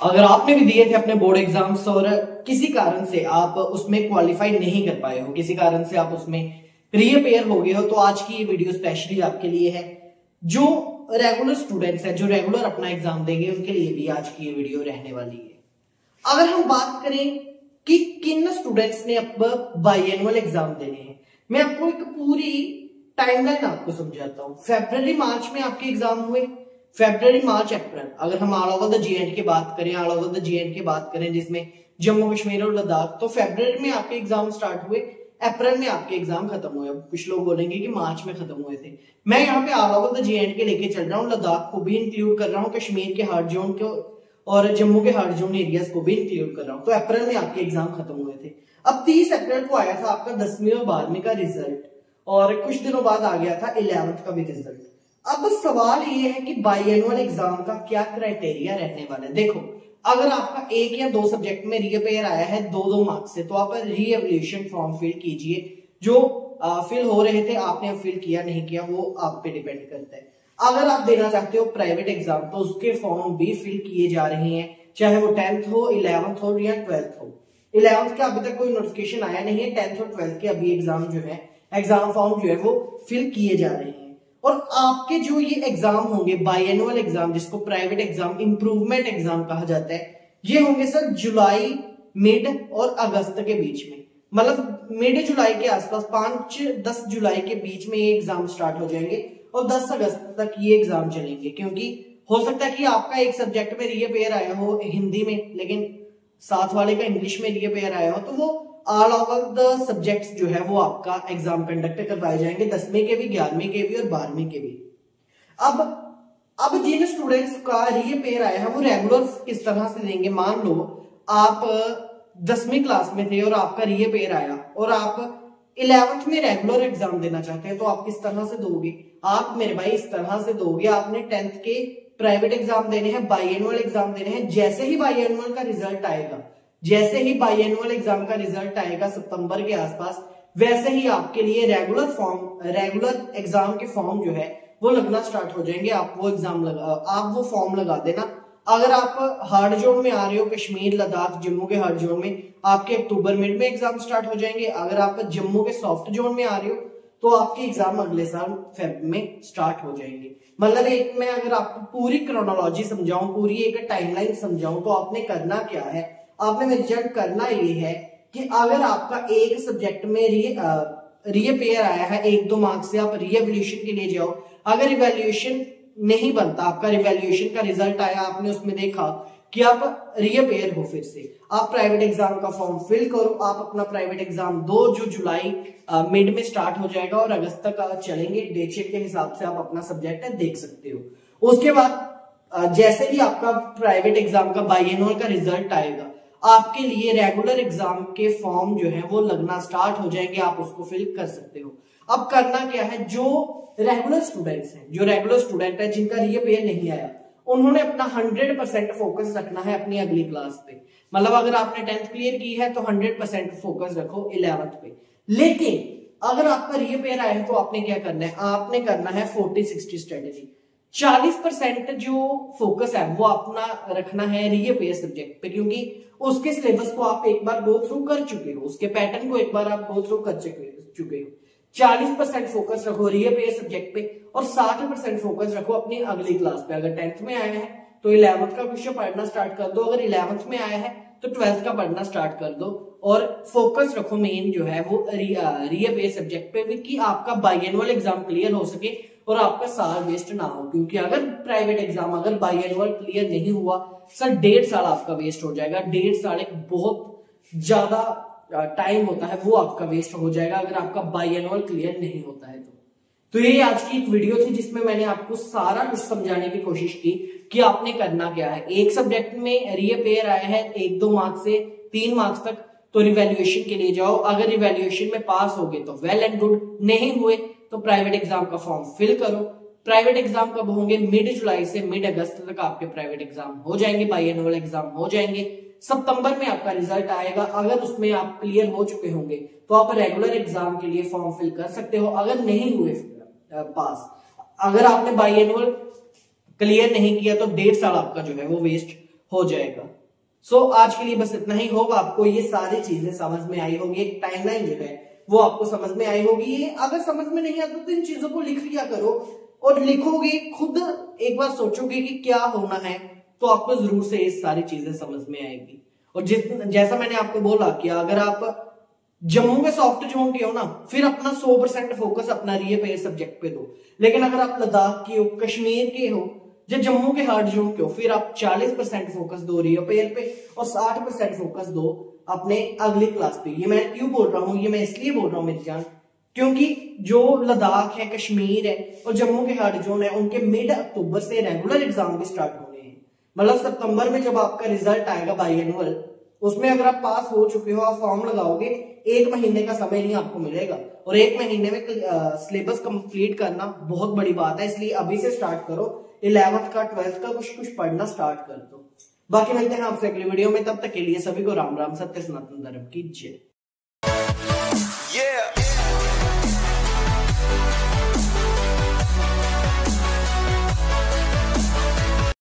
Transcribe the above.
अगर आपने भी दिए थे अपने बोर्ड एग्जाम्स और किसी कारण से आप उसमें क्वालिफाई नहीं कर पाए हो, किसी कारण से आप उसमें रीअपेयर हो गए हो, तो आज की ये वीडियो स्पेशली आपके लिए है। जो रेगुलर स्टूडेंट्स हैं, जो रेगुलर अपना एग्जाम देंगे, उनके लिए भी आज की ये वीडियो रहने वाली है। अगर हम बात करें कि किन स्टूडेंट्स ने अब बाईएनुअल एग्जाम देने हैं, मैं आपको एक पूरी टाइमलाइन आपको समझाता हूँ। फरवरी मार्च में आपके एग्जाम हुए, फरवरी मार्च अप्रैल। अगर हम ऑल ओवर द J&K की बात करें, ऑल ओवर द J&K की बात करें जिसमें जम्मू कश्मीर और लद्दाख, तो फरवरी में आपके एग्जाम स्टार्ट हुए, अप्रैल में आपके एग्जाम खत्म हुए। कुछ लोग बोलेंगे कि मार्च में खत्म हुए थे। मैं यहाँ पे ऑल ओवर द J&K लेके चल रहा हूँ, लद्दाख को भी इंक्लूड कर रहा हूँ, कश्मीर के हार्ड जोन को और जम्मू के हार्ड जोन एरियाज को भी इंक्लूड कर रहा हूँ। तो अप्रैल में आपके एग्जाम खत्म हुए थे। अब 30 अप्रैल को आया था आपका 10वीं और 12वीं का रिजल्ट, और कुछ दिनों बाद आ गया था 11th का भी रिजल्ट। अब सवाल ये है कि बाईएनुअल एग्जाम का क्या क्राइटेरिया रहने वाला है। देखो, अगर आपका एक या दो सब्जेक्ट में रीअपेयर आया है 2-2 मार्क्स से, तो आप रीएवल्यूशन फॉर्म फिल कीजिए। जो फिल हो रहे थे आपने फिल किया नहीं किया वो आप पे डिपेंड करता है। अगर आप देना चाहते हो प्राइवेट एग्जाम, तो उसके फॉर्म भी फिल किए जा रहे हैं, चाहे वो 10th हो, 11th हो या 12th हो। 11th का अभी तक कोई नोटिफिकेशन आया नहीं है, 10th और 12th के अभी एग्जाम जो है, एग्जाम फॉर्म जो है वो फिल किए जा रहे हैं। और आपके जो ये एग्जाम होंगे बाईएनुअल एग्जाम, जिसको प्राइवेट एग्जाम इंप्रूवमेंट एग्जाम कहा जाता है, ये होंगे सर जुलाई, मिड और अगस्त के बीच में। मतलब मिड जुलाई के आसपास 5-10 जुलाई के बीच में ये एग्जाम स्टार्ट हो जाएंगे और 10 अगस्त तक ये एग्जाम चलेंगे। क्योंकि हो सकता है कि आपका एक सब्जेक्ट में रीअपेयर आया हो हिंदी में, लेकिन साथ वाले का इंग्लिश में रीअपेयर आया हो, तो वो ऑल ओवर द सब्जेक्ट्स जो है वो आपका एग्जाम कंडक्ट करवाए जाएंगे, 10वीं के भी, 11वीं के भी और 12वीं के भी। अब जिन स्टूडेंट्स का रीअपेयर आया है वो रेगुलर किस तरह से देंगे। मान लो आप 10वीं क्लास में थे और आपका रीअपेयर आया और आप 11th में रेगुलर एग्जाम देना चाहते हैं, तो आप किस तरह से दोगे? आप मेरे भाई इस तरह से दोगे। आपने 10th के प्राइवेट एग्जाम देने हैं, बाईएनुअल एग्जाम देने हैं। जैसे ही बाईएनुअल का रिजल्ट आएगा, जैसे ही बाईएनुअल एग्जाम का रिजल्ट आएगा सितंबर के आसपास, वैसे ही आपके लिए रेगुलर एग्जाम के फॉर्म जो है वो लगना स्टार्ट हो जाएंगे। आप वो फॉर्म लगा देना। अगर आप हार्ड जोन में आ रहे हो, कश्मीर, लद्दाख, जम्मू के हार्ड जोन में, आपके अक्टूबर मिड में एग्जाम स्टार्ट हो जाएंगे। अगर आप जम्मू के सॉफ्ट जोन में आ रहे हो, तो आपके एग्जाम अगले साल फेब में स्टार्ट हो जाएंगे। मतलब एक मैं अगर आपको पूरी क्रोनोलॉजी समझाऊं, पूरी एक टाइमलाइन समझाऊं, तो आपने करना क्या है, आपने मेजर करना ये है कि अगर आपका एक सब्जेक्ट में रीअपेयर आया है 1-2 मार्क्स से, आप रीएवल्यूशन के लिए जाओ। अगर इवैल्यूएशन नहीं बनता, आपका रिवैल्यूएशन का रिजल्ट आया, आपने उसमें देखा कि आप रीअपेयर हो, फिर से आप प्राइवेट एग्जाम का फॉर्म फिल करो। आप अपना प्राइवेट एग्जाम दो, जो जुलाई मिड में स्टार्ट हो जाएगा और अगस्त तक चलेंगे। डेट शीट के हिसाब से आप अपना सब्जेक्ट देख सकते हो। उसके बाद जैसे ही आपका प्राइवेट एग्जाम का बाईएनुअल का रिजल्ट आएगा, आपके लिए रेगुलर एग्जाम के फॉर्म जो है वो लगना स्टार्ट हो जाएंगे, आप उसको फिल कर सकते हो। अब करना क्या है, जो रेगुलर स्टूडेंट्स हैं, जो रेगुलर स्टूडेंट है जिनका रीअपेयर नहीं आया, उन्होंने अपना 100% फोकस रखना है अपनी अगली क्लास पे। मतलब अगर आपने 10th क्लियर की है तो 100% फोकस रखो 11th पे। लेकिन अगर आपका रीअपेयर आया है तो आपने क्या करना है, आपने करना है 40-60 स्ट्रेटेजी। 40% जो फोकस है वो अपना रखना है रीअपेयर सब्जेक्ट पे, क्योंकि उसके सिलेबस को आप एक बार गो थ्रू कर चुके हो, उसके पैटर्न को एक बार आप गो थ्रू कर चुके हो। 40% फोकस रखो रीअपेयर सब्जेक्ट पे और 60% फोकस रखो अपनी अगली क्लास पे। अगर 10th में आया है तो 11th का क्वेश्चन पढ़ना स्टार्ट कर दो, अगर 11th में आया है तो 12th का पढ़ना स्टार्ट कर दो, और फोकस रखो मेन जो है वो रीअपेयर सब्जेक्ट पे, कि आपका बाईएनुअल एग्जाम क्लियर हो सके और आपका साल वेस्ट ना हो। क्योंकि अगर प्राइवेट एग्जाम, अगर बाईएनुअल क्लियर नहीं हुआ सर, 1.5 साल आपका वेस्ट हो जाएगा। 1.5 साल एक बहुत ज्यादा टाइम होता है, वो आपका वेस्ट हो जाएगा अगर आपका बाईएनुअल क्लियर नहीं होता है। तो ये आज की एक वीडियो थी जिसमें मैंने आपको सारा कुछ समझाने की कोशिश की कि आपने करना क्या है। एक सब्जेक्ट में रीअपेयर आया है 1-2 मार्क्स से 3 मार्क्स तक, तो रिवैल्यूएशन के लिए जाओ। अगर रिवैल्यूएशन में पास हो गए तो वेल एंड गुड, नहीं हुए तो प्राइवेट एग्जाम का फॉर्म फिल करो। प्राइवेट एग्जाम कब होंगे? मिड जुलाई से मिड अगस्त तक आपके प्राइवेट एग्जाम हो जाएंगे, बाईएनुअल एग्जाम हो जाएंगे। सितंबर में आपका रिजल्ट आएगा, अगर उसमें आप क्लियर हो चुके होंगे तो आप रेगुलर एग्जाम के लिए फॉर्म फिल कर सकते हो। अगर नहीं हुए पास, अगर आपने बाईएनुअल क्लियर नहीं किया तो 1.5 साल आपका जो है वो वेस्ट हो जाएगा। सो आज के लिए बस इतना ही। होगा आपको ये सारी चीजें समझ में आई होगी, एक टाइमलाइन जो है वो आपको समझ में आई होगी। ये अगर समझ में नहीं आता तो इन चीजों को लिख लिया करो, और लिखोगे खुद एक बार सोचोगे कि क्या होना है तो आपको जरूर से ये सारी चीजें समझ में आएगी। और जैसा मैंने आपको बोला कि अगर आप जम्मू के सॉफ्ट जोन के हो ना, फिर अपना 100% फोकस अपना रीअपेयर सब्जेक्ट पे दो। लेकिन अगर आप लद्दाख के हो, कश्मीर के हो, जो जम्मू के हार्ड जोन के हो, फिर आप 40% फोकस दो रीअपेयर पे और 60% फोकस दो अपने अगली क्लास पे। ये मैं क्यों बोल रहा हूँ, ये मैं इसलिए बोल रहा हूँ मेरी जान, क्योंकि जो लद्दाख है, कश्मीर है और जम्मू के हार्ड जोन है, उनके मिड अक्टूबर से रेगुलर एग्जाम भी स्टार्ट होने हैं। मतलब सितंबर में जब आपका रिजल्ट आएगा बाई एनुअल, उसमें अगर आप पास हो चुके हो, आप फॉर्म लगाओगे, 1 महीने का समय ही आपको मिलेगा। और 1 महीने में सिलेबस कंप्लीट करना बहुत बड़ी बात है, इसलिए अभी से स्टार्ट करो। 11th का 12th का कुछ पढ़ना स्टार्ट कर दो। बाकी मिलते हैं आपसे अगली वीडियो में, तब तक के लिए सभी को राम राम, सत्य सनातन धर्म की जय।